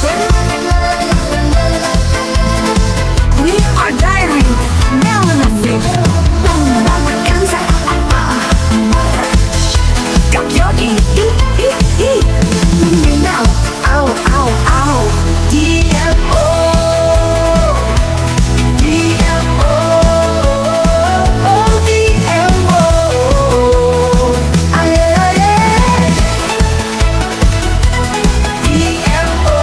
We are diary, melanin, Vacanza, got your now, ow, ow, ow, DMO, DMO, DMO, ay, ay, ay, DMO,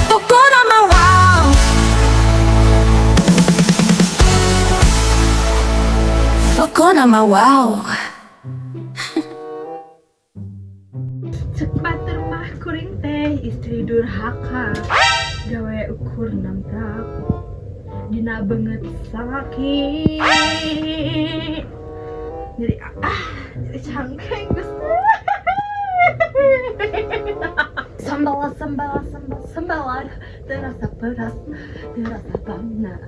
pukul nama wow. Pukul nama wow. Cek batur mah kuring teh istri durhaka, gawe ukur 6 tak, dina banget sakit. Jadi jadi cangkeng geus. Sambal, terasa pedas, terasa panas.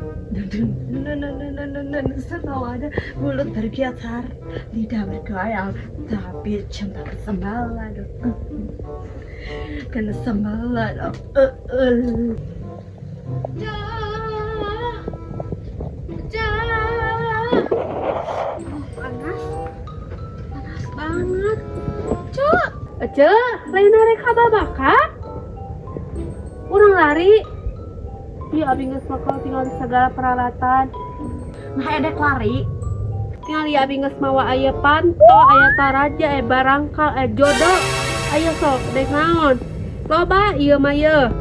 Sambal, mulut bergetar, lidah bergoyang, tapi cinta sambal, kena sambal, panas banget. Lain narik babakan. Urang lari. Iya, abi geus bakal tinggal di segala peralatan. Nah, edek lari. Tinggal ieu abi geus mawa aya panto, aya taraja, barangkal, jodoh. Ayo sok, dek naon. Loba ieu mah ieu.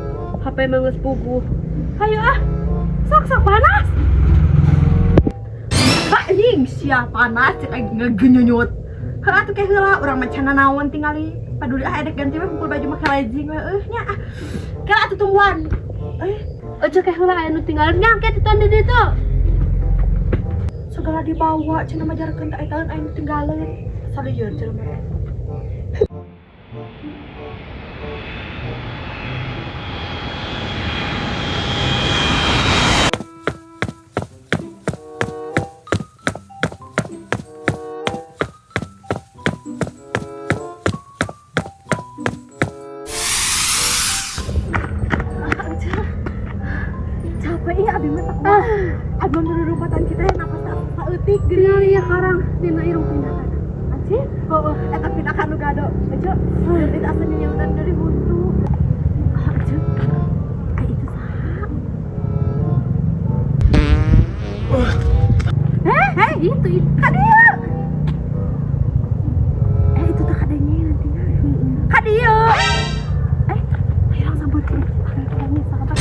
HP mah geus puguh. Hayu sok panas. Anjing sia panas cek ngegenyut. Heeh atuh kayak heula urang mah can naon tingali paduli edek ganti we kumpul baju make legging we nya kala atuh tungguan aja kayak heula aya nu tinggal nyangket itu di ditu segala dibawa cenah mah jarekeun teh taeun aya nu tinggalin salieun jelema abi mah tak abang dari rumpatan kita yang napas saeutik geuning ya karang dina irung pindahan anjir eta pindahan nu gado aja itu asanya nyaudan dari buntu aja itu saha itu kadieu itu tak kadenya nanti kadieu ayo sambut kadieu sahabat.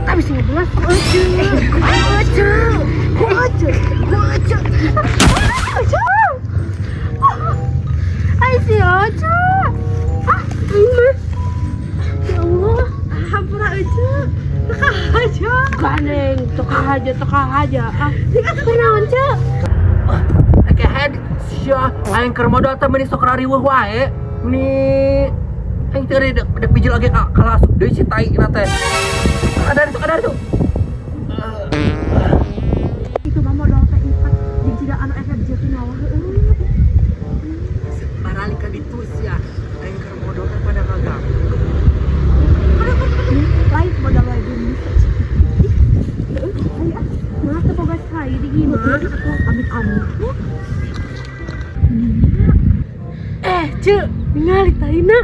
Habis ngebelas teka aja kenaon cek kehead sia aing keur modal teh meuni sok rariweuh wae ni aing teu dek pijil lagi ka lasuk deui si tai na teh ada itu itu mah modal teh impat di jida anu efek jeuh mawah heueuh baralik ka ditu sia aing keur modal teh pada kagak lain modal wae deui nah kepogas kai di gini amit-amit cek ningali taina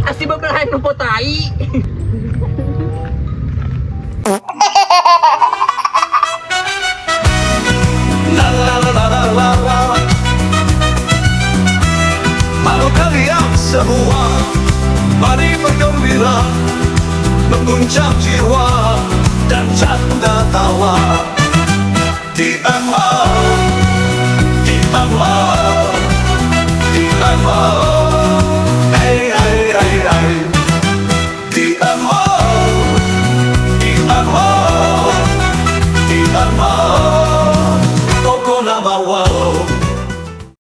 asli babelahan nu tai la la la la la la la malu kalian semua mari bergembira mengguncang jiwa dan canda tawa DMO DMO DMO hey hey hey hey DMO DMO DMO Toko nama wow